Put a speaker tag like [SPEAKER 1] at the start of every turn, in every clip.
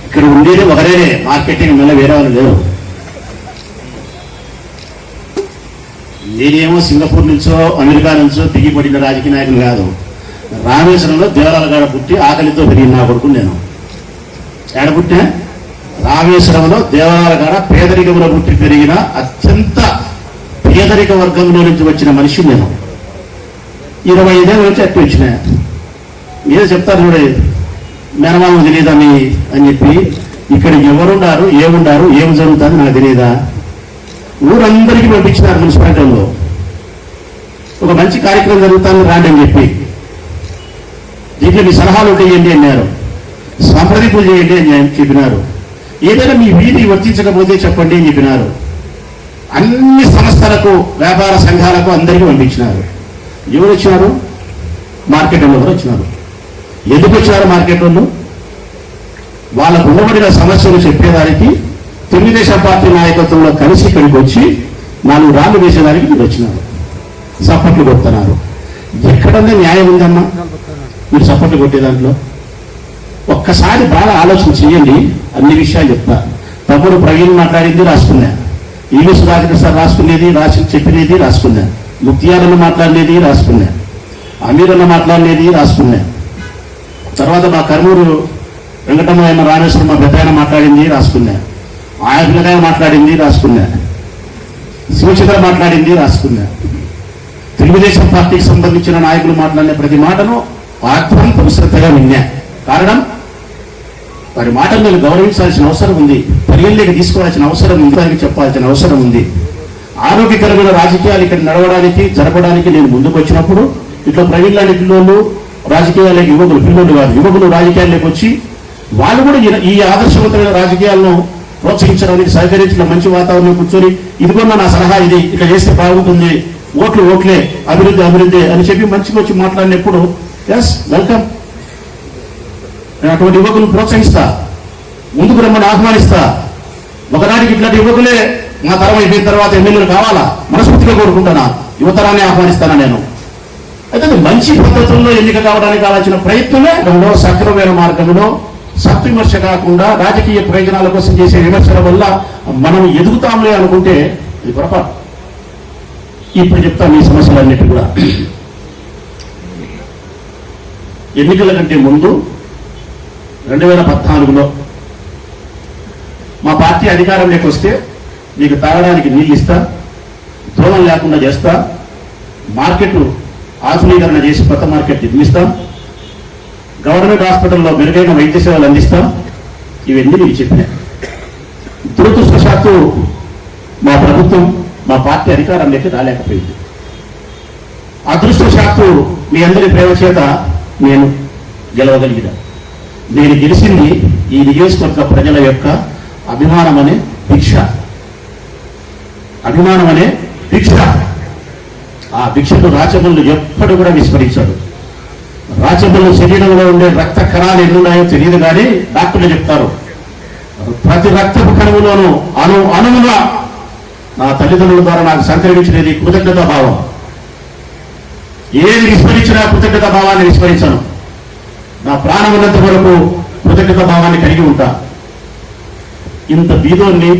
[SPEAKER 1] ఇక్కడ ఉండేది ఒకరే మార్కెటింగ్, మళ్ళీ వేరే వాళ్ళు లేరు. నేనేమో సింగపూర్ నుంచో అమెరికా నుంచో దిగిపడిన రాజకీయ నాయకులు కాదు. రామేశ్వరంలో దేవరాలగాడ పుట్టి ఆకలితో పెరిగిన నా కొడుకు నేను. ఏడ పుట్టినా? రామేశ్వరంలో దేవరాలగాడ పేదరికంలో పుట్టి పెరిగిన అత్యంత పేదరిక వర్గంలో నుంచి వచ్చిన మనిషి నేను. 25 ఏళ్ళ నుంచి అట్టు వచ్చిన. ఏదో చెప్తారు చూడే, మేనమామ తెలియదా మీ అని చెప్పి. ఇక్కడ ఎవరున్నారు, ఏముండారు, ఏం జరుగుతుంది నాకు తెలియదా? ఊరందరికీ పంపించినారు మున్సిపాలిటీలో. ఒక మంచి కార్యక్రమం జరుగుతుంది రాండి అని చెప్పి, దీంట్లో మీ సలహాలు ఉంటాయండి అన్నారు. సంప్రదింపులు చేయండి అని చెప్పినారు. ఏదైనా మీ వీధి వర్తించకపోతే చెప్పండి అని చెప్పినారు. అన్ని సంస్థలకు, వ్యాపార సంఘాలకు అందరికీ పంపించినారు. ఎవరు వచ్చినారు? మార్కెట్ వాళ్ళు వచ్చినారు. ఎందుకు వచ్చినారు మార్కెట్ వాళ్ళు? వాళ్ళకు ఉండబడిన సమస్యలు చెప్పేదానికి తెలుగుదేశం పార్టీ నాయకత్వంలో కలిసి ఇక్కడికి వచ్చి 4 రాళ్ళు వేసేదానికి మీరు వచ్చినారు. సప్పట్లు కొడుతున్నారు. ఎక్కడన్నా న్యాయం ఉందమ్మా మీరు సప్పట్లు కొట్టే దాంట్లో? ఒక్కసారి బాగా ఆలోచన చేయండి. అన్ని విషయాలు చెప్తా. తమ్ముడు ప్రవీణ్ మాట్లాడింది రాసుకున్నా, ఈవి సుధాకర్ సార్ రాసుకునేది చెప్పినది రాసుకున్నా, ముత్యాలన్న మాట్లాడినది రాసుకున్నా, అమీరన్న మాట్లాడినది రాసుకున్నా, తర్వాత మా కర్నూలు వెంకటమ్మ రామేశ్వరం మా పెద్ద మాట్లాడింది రాసుకున్నా, ఆయన పిల్లకాయ మాట్లాడింది రాసుకున్నా, శివచంద్ర మాట్లాడింది రాసుకున్నా. తెలుగుదేశం పార్టీకి సంబంధించిన నాయకులు మాట్లాడిన ప్రతి మాటను ఆత్మంతం శ్రద్ధగా విన్నా. కారణం, వారి మాటలు నేను గౌరవించాల్సిన అవసరం ఉంది, పరిగణలోకి తీసుకోవాల్సిన అవసరం ఉంది, దానికి చెప్పాల్సిన అవసరం ఉంది. ఆరోగ్యకరమైన రాజకీయాలు ఇక్కడ నడవడానికి, జరపడానికి నేను ముందుకు వచ్చినప్పుడు ఇట్లా ప్రవీణ్ లాంటి పిల్లలు రాజకీయాలకు, యువకులు, పిల్లలు కాదు, యువకులు రాజకీయాల్లోకి వచ్చి వాళ్ళు కూడా ఈ ఆదర్శవంతమైన రాజకీయాలను ప్రోత్సహించడానికి సహకరించిన మంచి వాతావరణం కూర్చొని, ఇదిగోన్న నా సలహా ఇది, ఇట్లా చేస్తే బాగుంటుంది, ఓట్లే, అభివృద్ధి అని చెప్పి మంచిగా వచ్చి మాట్లాడినప్పుడు ఎస్ వెల్కమ్. నేను అటువంటి యువకులను ప్రోత్సహిస్తా, ముందుకు రమ్మని ఆహ్వానిస్తా. ఒకనాటికి ఇట్లాంటి యువకులే మా తరం అయిపోయిన తర్వాత ఎమ్మెల్యేలు కావాలా మనస్ఫూర్తిగా కోరుకుంటానా, యువతరాన్ని ఆహ్వానిస్తానా నేను. అయితే మంచి పద్ధతుల్లో ఎన్నిక కావడానికి కావాల్సిన ప్రయత్నమే సక్రమైన మార్గంలో సత్విమర్శ కాకుండా రాజకీయ ప్రయోజనాల కోసం చేసే విమర్శల వల్ల మనం ఎదుగుతాంలే అనుకుంటే ఇది పొరపాటు. ఇప్పుడు చెప్తాను ఈ సమస్యలన్నిటి కూడా. ఎన్నికల కంటే ముందు 2014లో మా పార్టీ అధికారంలోకి వస్తే మీకు తాగడానికి నీళ్ళు ఇస్తా, దూరం లేకుండా చేస్తా, మార్కెట్ ఆధునీకరణ చేసి కొత్త మార్కెట్ నిర్మిస్తాం, గవర్నమెంట్ హాస్పిటల్లో మెరుగైన వైద్య సేవలు అందిస్తాం. ఇవన్నీ మీకు చెప్పినా. దురదృష్టవశాత్తు మా ప్రభుత్వం, మా పార్టీ అధికారంలోకి రాలేకపోయింది. అదృష్టవశాత్తు మీ అందరి ప్రేమ చేత నేను గెలవగలిగిన. నేను గెలిచింది ఈ నియోజకవర్గ ప్రజల యొక్క అభిమానం అనే భిక్ష. ఆ భిక్షను రాచమల్లు ఎప్పుడు కూడా విస్మరించాడు. రాచమల్లు శరీరంలో ఉండే రక్త కణాలు ఎన్నున్నాయో తెలియదు, కానీ డాక్టర్లు చెప్తారు ప్రతి రక్తపు కణములోనూ అణువుగా నా తల్లిదండ్రుల ద్వారా నాకు సంక్రమించినది కృతజ్ఞతా భావం. ఏది విస్మరించినా కృతజ్ఞతా భావాన్ని విస్మరించను. నా ప్రాణం ఉన్నంత వరకు కృతజ్ఞతా భావాన్ని కలిగి ఉంటా. ఇంత బీదోన్ని,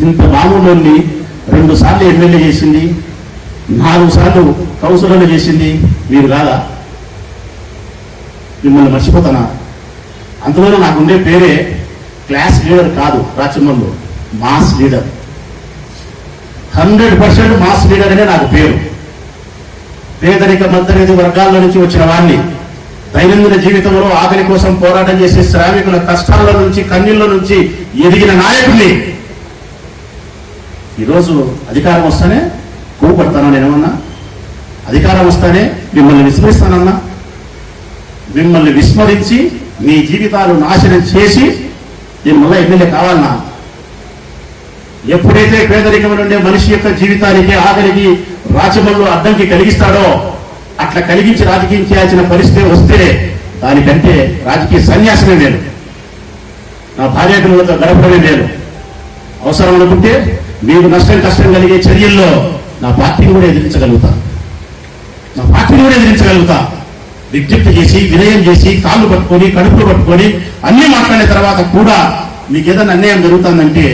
[SPEAKER 1] ఇంత మామూలోన్ని 2 సార్లు ఎమ్మెల్యే చేసింది, 4 సార్లు కౌన్సిలర్లు చేసింది మీరు కాదా? మిమ్మల్ని మర్చిపోతానా? అందువల్ల నాకుండే పేరే క్లాస్ లీడర్ కాదు, Rachamallu mass leader. 100% mass leader అనే నాకు పేరు. పేదరిక మధ్యతరగతి వర్గాల నుంచి వచ్చిన వాడిని, దైనందిన జీవితంలో ఆకలి కోసం పోరాటం చేసే శ్రామికుల కష్టాల నుంచి, కన్నీళ్ళ నుంచి ఎదిగిన నాయకుడిని. ఈరోజు అధికారం వస్తానే కోపడతానా? నేనేమన్నా అధికారం వస్తానే మిమ్మల్ని విస్మరిస్తానన్నా? మిమ్మల్ని విస్మరించి మీ జీవితాలు నాశనం చేసి నేను మళ్ళీ ఎమ్మెల్యే కావాలన్నా? ఎప్పుడైతే పేదరికం నుండే మనిషి యొక్క జీవితానికి, ఆకలికి రాచమల్లు అడ్డంకి కలిగిస్తాడో, అట్లా కలిగించి రాజకీయం చేయాల్సిన పరిస్థితి వస్తే దానికంటే రాజకీయ సన్యాసమే మేలు, నా భార్య పిల్లలతో గడపడమే మేలు. అవసరం అనుకుంటే మీకు కష్టం కలిగే చర్యల్లో నా పార్టీని కూడా ఎదిరించగలుగుతా. విజ్ఞప్తి చేసి వినయం చేసి కాళ్ళు పట్టుకొని కడుపులు పట్టుకొని అన్ని మాట్లాడిన తర్వాత కూడా మీకు ఏదైనా అన్యాయం జరుగుతుందంటే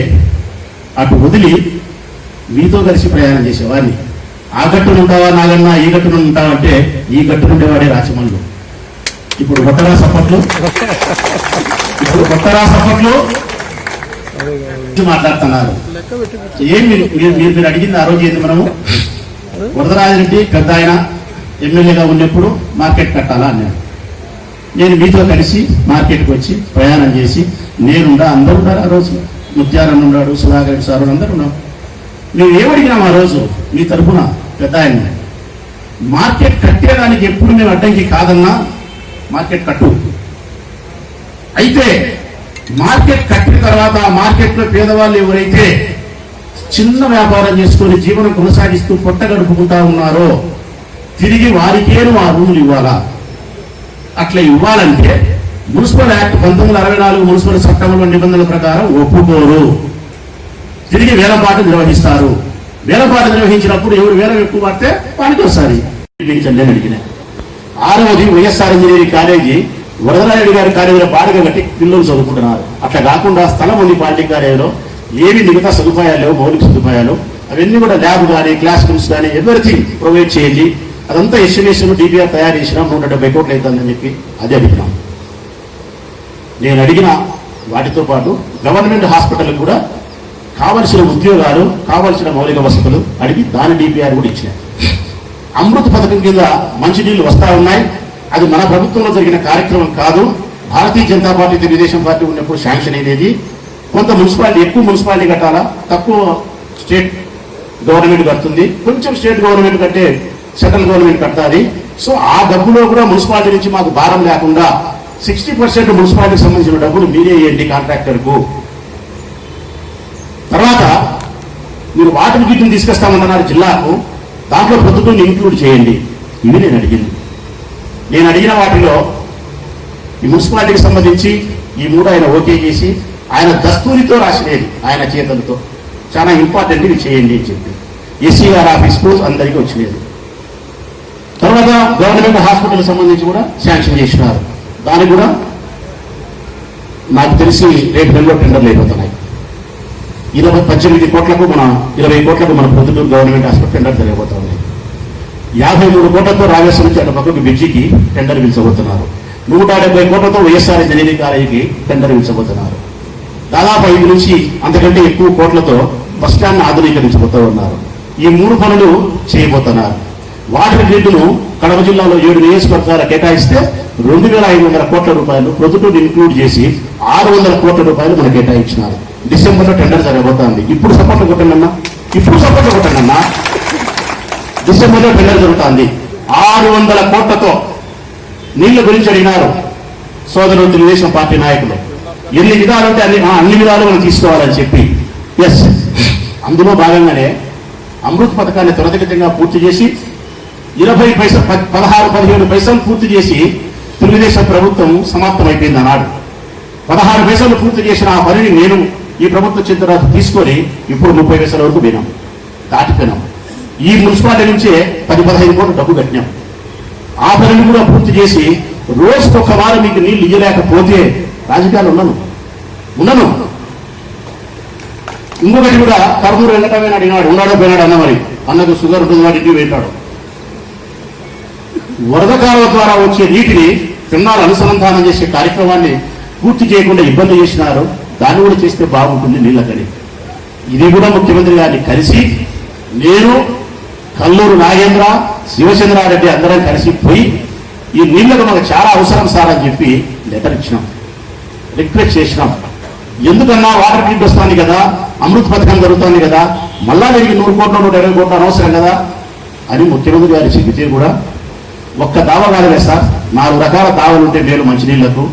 [SPEAKER 1] అటు వదిలి మీతో కలిసి ప్రయాణం చేసేవాడిని. ఆ గట్టును ఉంటావా నాగన్నా, ఈ గట్టును ఉంటావంటే ఈ గట్టును ఉండేవాడే రాచమల్లు. ఇప్పుడు కొత్తరా సప్పట్లు మాట్లాడుతున్నారు. ఏం మీరు అడిగింది ఆ రోజు ఏంది? మనము వరదరాజరెడ్డి పెద్ద ఆయన ఎమ్మెల్యేగా ఉన్నప్పుడు మార్కెట్ కట్టాలా అన్నాడు. నేను మీతో కలిసి మార్కెట్కి వచ్చి ప్రయాణం చేసి నేనుండా, అందరూ ఉన్నారు ఆ రోజు. ముత్యారన్న ఉన్నాడు, సుధాకర్ సార్ అందరూ ఉన్నాం. మేము ఏమడిగినాం ఆ రోజు మీ తరఫున పెద్ద ఆయన, మార్కెట్ కట్టేదానికి ఎప్పుడు మేము అడ్డంకి కాదన్నా, మార్కెట్ కట్టు. అయితే మార్కెట్ కట్టిన తర్వాత ఆ మార్కెట్లో పేదవాళ్ళు ఎవరైతే చిన్న వ్యాపారం చేసుకొని జీవనం కొనసాగిస్తూ పొట్ట గడుపుకుంటా ఉన్నారో తిరిగి వారికేను ఆ రూములు ఇవ్వాలా. అట్లా ఇవ్వాలంటే మున్సిపల్ యాక్ట్ 1964 మున్సిపల్ చట్టంలో నిబంధనల ప్రకారం ఒప్పుకోరు. తిరిగి వేలంపాట నిర్వహిస్తారు. వేలంపాట నిర్వహించినప్పుడు ఎవరు వేలం ఎక్కువ పడితే వానికి వస్తారు. అడిగిన 6వది వైఎస్ఆర్ ఇంజనీరింగ్ కాలేజీ వరదరాజరెడ్డి గారి కాలేజీలో బాడగా కట్టి పిల్లలు చదువుకుంటున్నారు. అట్లా కాకుండా స్థలం ఉంది పాలిటెక్నిక్ కాలేజీలో, ఏమి మిగతా సదుపాయాలు లేవు, మౌలిక సదుపాయాలు. అవన్నీ కూడా ల్యాబ్ కానీ క్లాస్ రూమ్స్ కానీ ఎవ్రీథింగ్ ప్రొవైడ్ చేయండి. అదంతా ఎస్టిమేషన్ డిపిఆర్ తయారు చేసినా 170 కోట్లు అవుతుందని చెప్పి అది అడిగినాం. నేను అడిగిన వాటితో పాటు గవర్నమెంట్ హాస్పిటల్ కూడా కావలసిన ఉద్యోగాలు, కావలసిన మౌలిక వసతులు అడిగి దాని డిపిఆర్ కూడా ఇచ్చినాయి. అమృత్ పథకం కింద మంచినీళ్లు వస్తా ఉన్నాయి. అది మన ప్రభుత్వంలో జరిగిన కార్యక్రమం కాదు. భారతీయ జనతా పార్టీ, తెలుగుదేశం పార్టీ ఉన్నప్పుడు శాంక్షన్ అయ్యేది. కొంత మున్సిపాలిటీ ఎక్కువ మున్సిపాలిటీ కట్టాలా, తక్కువ స్టేట్ గవర్నమెంట్ కడుతుంది, కొంచెం స్టేట్ గవర్నమెంట్ కంటే సెంట్రల్ గవర్నమెంట్ కట్టాలి. సో ఆ డబ్బులో కూడా మున్సిపాలిటీ నుంచి మాకు భారం లేకుండా 60% మున్సిపాలిటీకి సంబంధించిన డబ్బులు మీరే ఇవ్వండి కాంట్రాక్టర్కు. తర్వాత మీరు వాటర్ గిట్ని తీసుకొస్తామన్నారు జిల్లాకు, దాంట్లో ప్రభుత్వం ఇంక్లూడ్ చేయండి. ఇవి నేను అడిగింది. నేను అడిగిన వాటిలో ఈ మున్సిపాలిటీకి సంబంధించి ఈ 3 ఆయన ఓకే చేసి ఆయన దస్తూరితో రాసినది, ఆయన చేతులతో చాలా ఇంపార్టెంట్ ఇవి చేయండి అని చెప్పి ఎస్సీఆర్ ఆఫీస్కు అందరికీ వచ్చినది. తర్వాత గవర్నమెంట్ హాస్పిటల్ సంబంధించి కూడా శాంక్షన్ చేసినారు. దానికి కూడా నాకు తెలిసి రేపు నెలలో టెండర్లు అయిపోతున్నాయి. 18 కోట్లకు మన 20 కోట్లకు మన పొద్దుటూరు గవర్నమెంట్ హాస్పిటల్ టెండర్ జరగబోతా ఉన్నాయి. 53 కోట్లతో రాజేశ్వరం నుంచి అటు పక్కకు బ్రిడ్జికి టెండర్ పిలిచబోతున్నారు. 170 కోట్లతో వైఎస్ఆర్ ఇంజనీరింగ్ కాలేజీకి టెండర్ పిలిచబోతున్నారు. దాదాపు 5 నుంచి అంతకంటే ఎక్కువ కోట్లతో బస్ స్టాండ్ ఆధునీకరించబోతూ ఉన్నారు. ఈ 3 పనులు చేయబోతున్నారు. వాటర్ గ్రిడ్ను కడప జిల్లాలో 7 నియోజకవర్గాలు కేటాయిస్తే 2500 కోట్ల రూపాయలు ప్రొద్దుటూరు ఇంక్లూడ్ చేసి 600 కోట్ల రూపాయలు మనకు కేటాయించినారు. డిసెంబర్లో టెండర్ జరగబోతోంది. ఇప్పుడు సపోర్ట్లు కొట్టండి అన్నా, డిసెంబర్లో టెండర్ జరుగుతుంది. 600 కోట్లతో నీళ్ల గురించి అడిగినారు సోదరులు తెలుగుదేశం పార్టీ నాయకులు. ఎన్ని విధాలు ఉంటే అన్ని విధాలు మనం తీసుకోవాలని చెప్పి ఎస్, అందులో భాగంగానే అమృత్ పథకాన్ని త్వరితగతిగా పూర్తి చేసి 16-17 పైసలు పూర్తి చేసి తెలుగుదేశం ప్రభుత్వం సమాప్తమైపోయింది అన్నాడు. 16 పైసలు పూర్తి చేసిన ఆ పనిని నేను ఈ ప్రభుత్వం వచ్చిన తర్వాత తీసుకొని ఇప్పుడు 30 పైసల వరకు పోయినాం, దాటిపోయినాం. ఈ మున్సిపాలిటీ నుంచే 10-15 కోట్లు డబ్బు కట్టినాం. ఆ పనిని కూడా పూర్తి చేసి రోజుకొక వారం మీకు నీళ్లు ఇయ్యలేకపోతే రాజకీయాలు ఉండను. ఇంకొకటి కూడా కర్నూలు వెళ్ళటమేనా అడిగినాడు, ఉన్నాడో పోయినాడు అన్న. మరి అన్నకు షుగర్ ఉంటుంది, వాటి ఇంటికి వెళ్ళాడు. వరద కాలువ ద్వారా వచ్చే నీటిని పిన్నాలు అనుసంధానం చేసే కార్యక్రమాన్ని పూర్తి చేయకుండా ఇబ్బంది చేసినారు. దాన్ని కూడా చేస్తే బాగుంటుంది నీళ్ళకని. ఇది కూడా ముఖ్యమంత్రి గారిని కలిసి నేను, కల్లూరు నాగేంద్ర, శివచంద్రారెడ్డి అందరం కలిసి పోయి ఈ నీళ్లకు మనకు చాలా అవసరం సార్ అని చెప్పి లెటర్ ఇచ్చినాం, రిక్వెస్ట్ చేసినాం. ఎందుకన్నా వాటర్ గ్రిడ్ వస్తుంది కదా, అమృత్ పథకం జరుగుతుంది కదా, మళ్ళా దీనికి 100 కోట్లు 120 కోట్లు అనవసరం కదా అని ముఖ్యమంత్రి గారు చెబితే కూడా ఒక్క దావ కాదులే సార్, 4 రకాల దావలు ఉంటే మేలు మంచినీళ్లకు.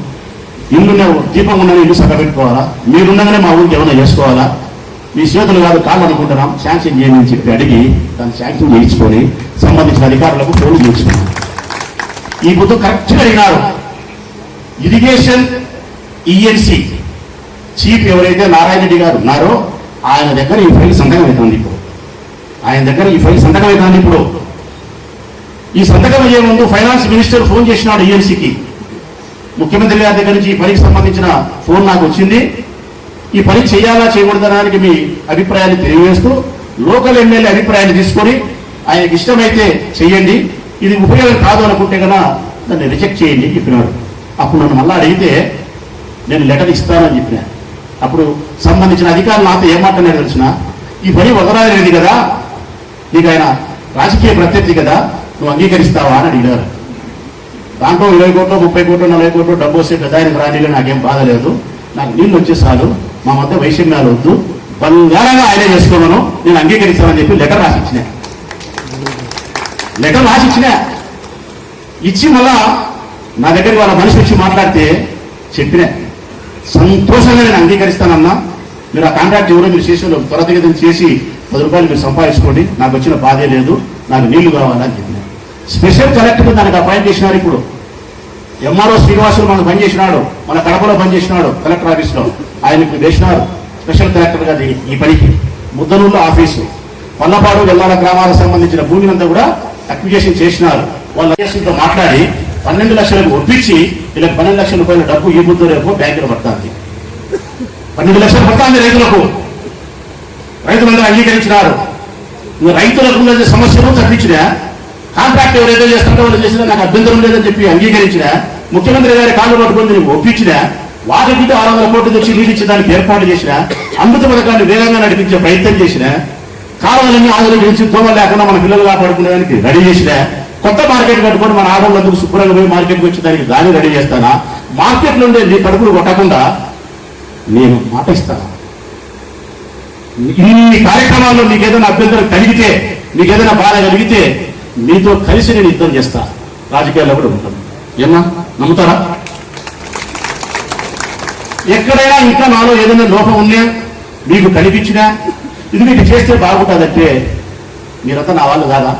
[SPEAKER 1] ఇల్లునే దీపం ఉన్న ఇల్లు సగబెట్టుకోవాలా, మీరుండగానే మా ఊరికి ఏమైనా చేసుకోవాలా, మీ చేతులు కాదు కాళ్ళు అనుకుంటున్నాం, శాంక్షన్ చేయండి అని చెప్పి అడిగి దాన్ని శాంక్షన్ చేయించుకొని సంబంధించిన అధికారులకు ఫోన్ చేయించుకున్నాం. ఈ బుద్ధు కరెక్ట్గా అయినారు. ఇరిగేషన్ ఈఎన్సీ చీఫ్ ఎవరైతే నారాయణ రెడ్డి గారు ఉన్నారో ఆయన దగ్గర ఈ ఫైల్ సంతకం అవుతుంది. ఇప్పుడు ఈ సంతకం అయ్యే ముందు ఫైనాన్స్ మినిస్టర్ ఫోన్ చేసినాడు ఈఎన్సీకి. ముఖ్యమంత్రి గారి దగ్గర నుంచి ఈ పనికి సంబంధించిన ఫోన్ నాకు వచ్చింది. ఈ పని చేయాలా చేయకూడదనడానికి మీ అభిప్రాయాన్ని తెలియజేస్తూ లోకల్ ఎమ్మెల్యే అభిప్రాయాన్ని తీసుకొని ఆయనకి ఇష్టమైతే చెయ్యండి, ఇది ఉపయోగం కాదు అనుకుంటే కన్నా దాన్ని రిజెక్ట్ చేయండి అని చెప్పినాడు. అప్పుడు నన్ను మళ్ళీ అడిగితే నేను లెటర్ ఇస్తానని చెప్పిన. అప్పుడు సంబంధించిన అధికారులు నాతో ఏమంటున్నాడు తెలిసిన, ఈ పని వదరాలేదు కదా, నీకు ఆయన రాజకీయ ప్రత్యర్థి కదా, నువ్వు అంగీకరిస్తావా అని అడిగారు. దాంట్లో 20 కోట్లు 30 కోట్లు 40 కోట్లు డబ్బు వస్తే పెద్ద ఆయనకు రానిలే, నాకేం బాధ లేదు, నాకు నీళ్ళు వచ్చేసాలు, మా మధ్య వైషమ్యాలు వద్దు, బంగారంగా ఆయనే చేసుకోమను, నేను అంగీకరిస్తానని చెప్పి లెటర్ రాసిచ్చిన. ఇచ్చి మళ్ళా నా దగ్గరికి వాళ్ళ మనిషి వచ్చి మాట్లాడితే చెప్పిన, సంతోషంగా నేను అంగీకరిస్తానన్నా, మీరు ఆ కాంట్రాక్ట్ ఎవరో మీరు చేసి త్వరతగతిని చేసి 10 రూపాయలు మీరు సంపాదించుకోండి, నాకు వచ్చిన బాధే లేదు, నాకు నీళ్లు కావాలని చెప్పిన. స్పెషల్ కలెక్టర్ దానికి అపాయింట్ చేసినారు. ఇప్పుడు ఎంఆర్ఓ శ్రీనివాసులు మనకు పనిచేసినాడు, మన కడపలో పనిచేసినాడు కలెక్టర్ ఆఫీస్లో, ఆయనకు వేసినారు స్పెషల్ కలెక్టర్గా ఈ పనికి. ముద్దనూరులో ఆఫీసు, పల్లపాడు వెల్లాల గ్రామాలకు సంబంధించిన భూమిని అంతా కూడా అక్విజిషన్ చేసినారు. వాళ్ళ తో మాట్లాడి 12 లక్షలకు ఒప్పించి వీళ్ళకి 12 లక్షల రూపాయల డబ్బు ఈ బుద్ధు రేపు బ్యాంకులో పడుతుంది. 12 లక్షలు పడుతుంది రైతులకు. రైతులందరూ అంగీకరించినారు. రైతులకు ఉన్న సమస్యలు తప్పించిన కాంట్రాక్ట్ ఎవరైతే చేస్తారో వాళ్ళు చేసినా నాకు అభ్యంతరం లేదని చెప్పి అంగీకరించిన, ముఖ్యమంత్రి గారి కాళ్ళు పట్టుకొని నేను ఒప్పించిన, వాటి మీద 600 కోట్లు తెచ్చి నీళ్ళు ఇచ్చేదానికి ఏర్పాటు చేసిన, అమృత పథకాన్ని వేగంగా నడిపించే ప్రయత్నం చేసిన, కాలువలన్నీ ఆధునికించి దోమలు లేకుండా మన పిల్లలు కాపాడుకునేదానికి రెడీ చేసిన, కొత్త మార్కెట్ కట్టుకొని మన ఆడవాళ్ళందుకు శుభ్రంగా పోయి మార్కెట్కి వచ్చేదానికి దాన్ని రెడీ చేస్తానా, మార్కెట్లో ఉండే నీ కడుపులు కొట్టకుండా నేను మాట ఇస్తాను. ఈ కార్యక్రమాల్లో నీకేదైనా అభ్యంతరం కలిగితే, నీకేదైనా బాధ కలిగితే మీతో కలిసి నేను యుద్ధం చేస్తా, రాజకీయాల్లో కూడా ఉంటాను. ఏమన్నా నమ్ముతారా? ఎక్కడైనా ఇంకా నాలో ఏదైనా లోపం ఉన్నా మీకు కనిపించినా ఇది మీకు చేస్తే బాగుంటుందంటే మీరంతా నా వాళ్ళు కాదా?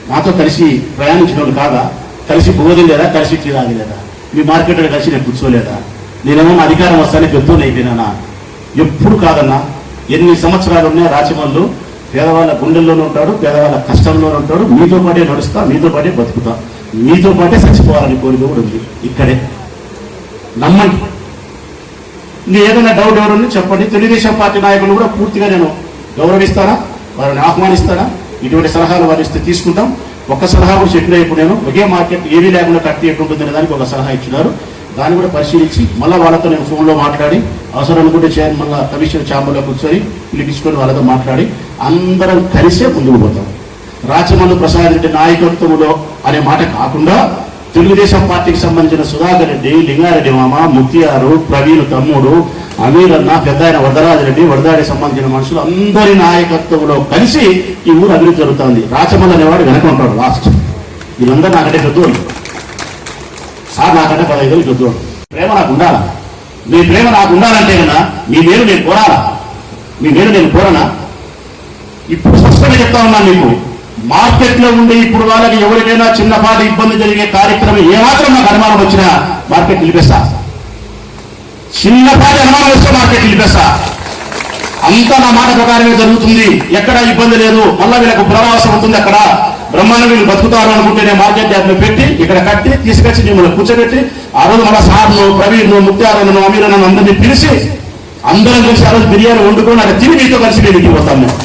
[SPEAKER 1] నాతో కలిసి ప్రయాణించిన వాళ్ళు కాదా? కలిసి బోధి లేదా? కలిసి టీ తాగలేదా? మీ మార్కెట్లో కలిసి నేను కూర్చోలేదా? నేనేమో అధికారం వస్తానే పెద్దోళ్ళు అయిపోయినానా? ఎప్పుడు కాదన్నా. ఎన్ని సంవత్సరాలు ఉన్నాయి రాచమల్లు, పేదవాళ్ళ గుండెల్లోనే ఉంటాడు, పేదవాళ్ళ కష్టంలోనే ఉంటాడు. మీతో పాటే నడుస్తా, మీతో పాటే బతుకుతా, మీతో పాటే చచ్చిపోవాలని కోరిక కూడా ఉంది. ఇక్కడే నమ్మండి. ఇంకా ఏదైనా డౌట్ ఎవరన్నా చెప్పండి. తెలుగుదేశం పార్టీ నాయకులు కూడా పూర్తిగా నేను గౌరవిస్తానా, వారిని ఆహ్వానిస్తానా, ఇటువంటి సలహాలు వారు ఇస్తే తీసుకుంటాం. ఒక్క సలహా కూడా చెప్పినా ఇప్పుడు నేను ఒకే మార్కెట్ ఏమీ లేకుండా కట్టి ఎట్లుంటుందనే దానికి ఒక సలహా ఇచ్చినారు. దాన్ని కూడా పరిశీలించి మళ్ళీ వాళ్ళతో నేను ఫోన్లో మాట్లాడి, అవసరం అనుకుంటే చేయని మళ్ళీ కమిషనర్ ఛాంబర్లో కూర్చొని పిలిపించుకొని వాళ్ళతో మాట్లాడి అందరం కలిసే ముందుకు పోతాం. రాచమల్లు ప్రసాద్ రెడ్డి నాయకత్వంలో అనే మాట కాకుండా తెలుగుదేశం పార్టీకి సంబంధించిన సుధాకర్ రెడ్డి, లింగారెడ్డి మామ, ముక్తియారు, ప్రవీణ్ తమ్ముడు, అమీర్ అన్న, పెద్ద ఆయన వరదరాజరెడ్డి, వరదాడికి సంబంధించిన మనుషులు అందరి నాయకత్వంలో కలిసి ఈ ఊరు అభివృద్ధి జరుగుతుంది. రాచమల్లు అనేవాడు వెనక ఉంటాడు లాస్ట్. వీళ్ళందరూ నాకంటే పెద్దోళ్ళు సార్, నాకంటే 15 ఏళ్ళు పెద్దోళ్ళు. ప్రేమ నాకు ఉండాలా? మీ ప్రేమ నాకు ఉండాలంటే కదా మీ మేలు నేను కోరాలా? మీ మేలు నేను కోరనా? ఇప్పుడు స్పష్టంగా చెప్తా ఉన్నాను మీకు, మార్కెట్లో ఉండే ఇప్పుడు వాళ్ళకి ఎవరికైనా చిన్నపాటి ఇబ్బంది జరిగే కార్యక్రమం ఏమాత్రం నాకు అనుమానం వచ్చినా మార్కెట్ నిలిపేస్తా. చిన్నపాటి అనుమానం వస్తే మార్కెట్ నిలిపేస్తా. అంతా నా మాట ప్రకారమే జరుగుతుంది, ఎక్కడ ఇబ్బంది లేదు. మళ్ళా వీళ్ళకు పునరావాసం ఉంటుంది, అక్కడ బ్రహ్మాండం వీళ్ళు బతుకుతారు అనుకుంటే నేను మార్కెట్ యార్డ్లో పెట్టి ఇక్కడ కట్టి తీసుకొచ్చి మిమ్మల్ని కూర్చోబెట్టి ఆ రోజు మన సార్ను, ప్రవీణ్ను, ముక్తారను, అమీరను అందరినీ పిలిచి అందరం కలిసి ఆ రోజు బిర్యానీ వండుకొని అక్కడ తిని మీతో కలిసి మేము ఇంటికి పోతాం. మేము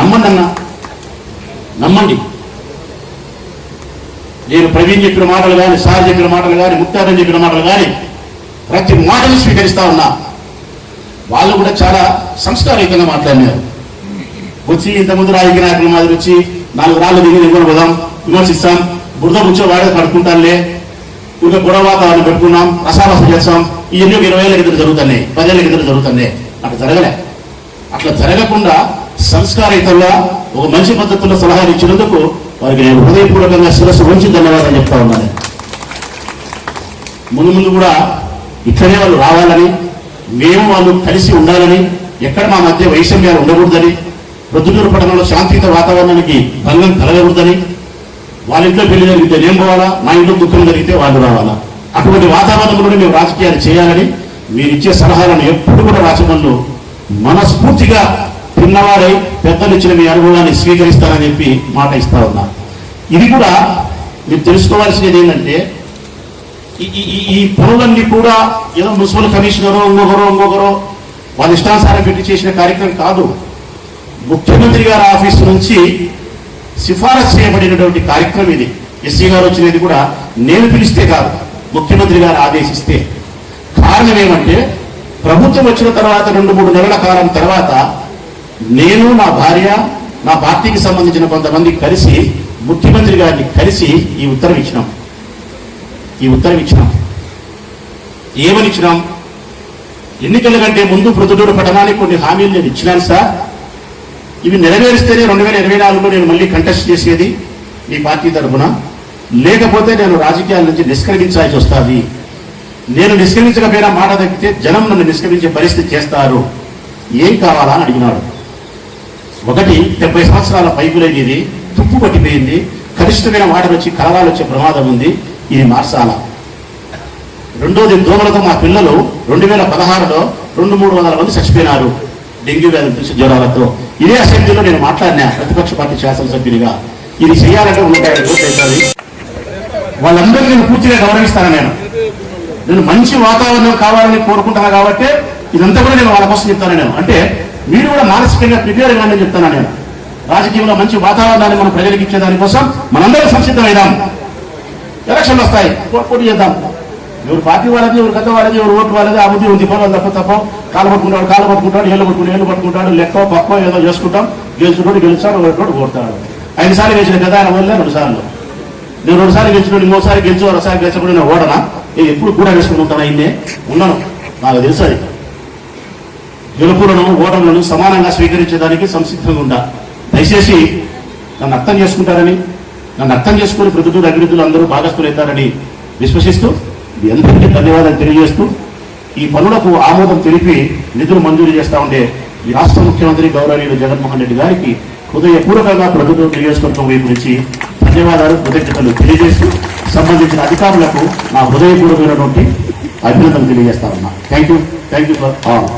[SPEAKER 1] నమ్మండి అన్న, నమ్మండి. నేను ప్రవీణ్ చెప్పిన మాటలు కానీ, సార్ చెప్పిన మాటలు కానీ, ముక్తారని చెప్పిన మాటలు కానీ ప్రతి మాటను స్వీకరిస్తా ఉన్నా. వాళ్ళు కూడా చాలా సంస్కారయుతంగా మాట్లాడినారు. వచ్చి ఇంతకుముందు రాజకీయ నాయకుల మాదిరి వచ్చి 4 రాళ్ళు దిగి నిగులు పోదాం, విమర్శిస్తాం, బురద కూర్చో వాడే కడుక్కుంటానులే, ఇంకా గొడవ వాతావరణం పెట్టుకున్నాం, రసావాసం చేస్తాం, ఇవన్నీ 20 ఏళ్ళ కింద జరుగుతున్నాయి, 10 ఏళ్ళ కింద జరుగుతున్నాయి. అట్లా జరగలే. అట్లా జరగకుండా సంస్కారయుతంగా ఒక మంచి పద్ధతుల్లో సలహాలు ఇచ్చినందుకు వారికి నేను హృదయపూర్వకంగా శిరస్సు వంచి ధన్యవాదాలు చెప్తా ఉన్నాను. ముందు ముందు కూడా ఇట్లనే వాళ్ళు రావాలని, మేము వాళ్ళు కలిసి ఉండాలని, ఎక్కడ మా మధ్య వైషమ్యాలు ఉండకూడదని, ప్రొద్దుటూరు పట్టణంలో శాంతియుత వాతావరణానికి భంగం కలగకూడదని, వాళ్ళ ఇంట్లో పెళ్లి జరిగితే నేను పోవాలా, మా ఇంట్లో దుఃఖం జరిగితే వాళ్ళు రావాలా, అటువంటి వాతావరణంలోనే మేము రాజకీయాలు చేయాలని మీరు ఇచ్చే సలహాలను ఎప్పుడు కూడా రాచమల్లు మనస్ఫూర్తిగా తిన్నవారై పెద్దలు ఇచ్చిన మీ అనుభవాన్ని స్వీకరిస్తానని చెప్పి మాట ఇస్తా ఉన్నా. ఇది కూడా మీరు తెలుసుకోవాల్సినది ఏంటంటే ఈ పనులన్నీ కూడా ఏదో మున్సిపల్ కమిషనరో ఇంకొకరో వాళ్ళ ఇష్టానుసారం పెట్టి చేసిన కార్యక్రమం కాదు. ముఖ్యమంత్రి గారి ఆఫీసు నుంచి సిఫారసు చేయబడినటువంటి కార్యక్రమం ఇది. ఎస్సీ గారు వచ్చినది కూడా నేను పిలిస్తే కాదు, ముఖ్యమంత్రి గారు ఆదేశిస్తే. కారణం ఏమంటే ప్రభుత్వం వచ్చిన తర్వాత 2-3 నెలల కాలం తర్వాత నేను, నా భార్య, నా పార్టీకి సంబంధించిన కొంతమంది కలిసి ముఖ్యమంత్రి గారిని కలిసి ఈ ఉత్తరం ఇచ్చినాం. ఏమని ఇచ్చినాం? ఎన్నికల కంటే ముందు ప్రొద్దుటూరు పట్టణానికి కొన్ని హామీలు నేను ఇచ్చినాను సార్. ఇవి నెరవేరిస్తేనే 2024లో నేను మళ్ళీ కంటెస్ట్ చేసేది మీ పార్టీ తరఫున, లేకపోతే నేను రాజకీయాల నుంచి నిష్క్రమించాల్సి వస్తుంది. నేను నిష్క్రమించకపోయినా మాట తగ్గితే జనం నన్ను నిష్క్రమించే పరిస్థితి చేస్తారు. ఏం కావాలా అని అడిగినాడు. ఒకటి, 70 సంవత్సరాల పైపు లైన్ ఇది, తుప్పు పట్టిపోయింది, కనిష్టమైన వాటర్ వచ్చి కలరాలు వచ్చే ప్రమాదం ఉంది, ఇది మార్చాలా. రెండోది, దోమలతో మా పిల్లలు 2016లో 200-300 మంది చచ్చిపోయినారు డెంగ్యూ వ్యాధి జ్వరాలతో. ఇదే అసెంబ్లీలో నేను మాట్లాడినా ప్రతిపక్ష పార్టీ శాసనసభ్యునిగా. ఇది చేయాలంటే 150 కోట్లు అవుతుంది. వాళ్ళందరినీ నేను పూర్తిగా గౌరవిస్తాను. నేను మంచి వాతావరణం కావాలని కోరుకుంటాను కాబట్టి ఇదంతా కూడా నేను వాళ్ళ కోసం చెప్తాను. నేను అంటే మీరు కూడా మానసికంగా ప్రిపేర్ కాదని చెప్తాను. నేను రాజకీయంలో మంచి వాతావరణాన్ని మనం ప్రజలకు ఇచ్చేదానికోసం మనందరం సంసిద్ధమైదాం. ఎలక్షన్లు వస్తాయి, పోటీ చేద్దాం. ఎవరు పార్టీ వాళ్ళది, ఎవరు గత వాళ్ళది, ఎవరు ఓటు వాళ్ళది, అభివృద్ధి ఉంది. పొలం తప్ప కాలు పట్టుకుంటాడు, ఏళ్ళు పట్టుకుంటాడు, లెక్కో పక్కో ఏదో చేసుకుంటాం. గెలుచుకుంటూ గెలుస్తాడు, ఒకటి ఓడతాడు. 5 సార్లు గెలిచిన గత ఆయన వల్ల 2 సార్లు. నేను 2 సార్లు గెలిచిన, ఇంకోసారి గెలిచి 2 సార్లు గెలిచినప్పుడు నేను ఓడనా? నేను ఎప్పుడు కూడా వేసుకుని ఉంటాను. అయినే ఉన్నాను, నాకు తెలుసు. అది గెలుపులను ఓటములను సమానంగా స్వీకరించేదానికి సంసిద్ధంగా ఉండా. దయచేసి నన్ను అర్థం చేసుకుంటారని, నన్ను అర్థం చేసుకుని ప్రతిదూరు అభివృద్ధులు అందరూ భాగస్థులవుతారని విశ్వసిస్తూ మీ అందరికీ ధన్యవాదాలు తెలియజేస్తూ, ఈ పనులకు ఆమోదం తెలిపి నిధులు మంజూరు చేస్తా ఉండే ఈ రాష్ట్ర ముఖ్యమంత్రి గౌరవనీయులు జగన్మోహన్ రెడ్డి గారికి హృదయపూర్వకంగా ప్రతిదూరు నియోజకవర్గం వైపు నుంచి ధన్యవాదాలు, కృతజ్ఞతలు తెలియజేస్తూ సంబంధించిన అధికారులకు నా హృదయపూర్వకమైనటువంటి అభినందనలు తెలియజేస్తా ఉన్నా. Thank you for all.